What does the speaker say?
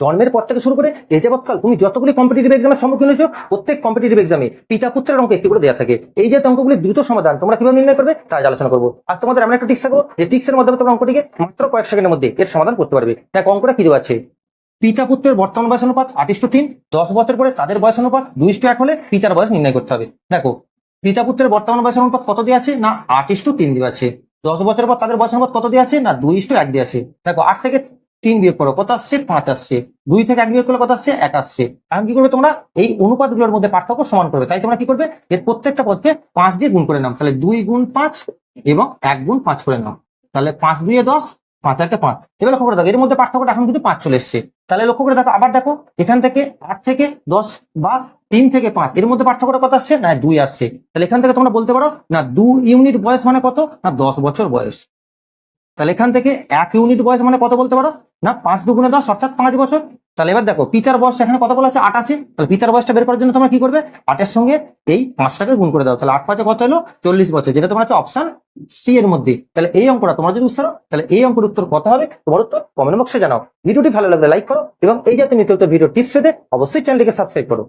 জন্মের পর থেকে শুরু করে এ যাবৎকাল তুমি যতগুলি কম্পিটিটিভ এক্সামের সম্মুখীন হয়েছো, প্রত্যেক কম্পিটিটিভ এক্সামে পিতা পুত্রের অঙ্ক একটি করে দেওয়া থাকে। এই যে অঙ্কগুলি দ্রুত সমাধান তোমরা কিভাবে নির্ণয় করবে তা আজ আলোচনা করবো। আজ তোমাদের এমন একটা টিক্স থাকবো যে টিক্সের মাধ্যমে তোমরা অঙ্কটিকে মাত্র কয়েক সেকেন্ডের মধ্যে এর সমাধান করতে পারবে। দেখ অঙ্কটা কি দেওয়া আছে, পিতা পুত্রের বর্তমান বয়স অনুপাত 8:3, 10 বছর পরে তাদের বয়স অনুপাত 2:1 হলে পিতার বয়স নির্ণয় করতে হবে। দেখো পিতা পুত্রের বর্তমান বয়স অনুপাত কত দেওয়া আছে না 8:3 দেওয়া আছে। 10 বছর পর তাদের বয়স অনুপাত কত দেওয়া আছে না 2:1 দেওয়া আছে। দেখো 8 থেকে 3 বিয়োগ করো কত আসছে 5 আসছে, 2 থেকে 1 বিয়োগ করলে কত আসছে 1 আসছে। এখন কি করবে তোমরা এই অনুপাতগুলোর মধ্যে পার্থক্য সমান করবে। তাই তোমরা কি করবে এর প্রত্যেকটা পদকে 5 দিয়ে গুণ করে নাও। তাহলে 2 গুণ 5 এবং 1 গুণ 5 করে নাও। তাহলে 5 2 10, 5 1 5। এবার লক্ষ্য করে দেখো এর মধ্যে পার্থক্যটা এখন কিন্তু 5 চলে এসছে। তাহলে লক্ষ্য করে দেখো আবার দেখো এখান থেকে 8 থেকে 10 বা 3 থেকে 5 এর মধ্যে পার্থক্যটা কত আসছে না 2 আসছে। তাহলে এখান থেকে তোমরা বলতে পারো না 2 ইউনিট বয়স মানে কত না 10 বছর বয়স। তাহলে এখান থেকে 1 ইউনিট বয়স মানে কত বলতে পারো না 5 2 10 অর্থাৎ 5 বছর। তাহলে এবার দেখো পিতার বয়স এখানে কত বলা আছে 8 আছে। তাহলে পিতার বয়সটা বের করার জন্য তোমরা কি করবে 8 এর সঙ্গে এই 5টাকে গুণ করে দাও। তাহলে 8 5 কত হলো 40 বছর, যেটা তোমার হচ্ছে অপশন সি এর মধ্যে। তাহলে এই অঙ্কটা তোমরা যদি উত্তর তাহলে এই অঙ্কের উত্তর কত হবে তোমার উত্তর কমেন্ট বক্সে জানাও। ভিডিওটি ভালো লাগলে লাইক করো এবং এই জাতীয় নিত্য নতুন ভিডিও টিপস পেতে অবশ্যই চ্যানেলটিকে সাবস্ক্রাইব করো।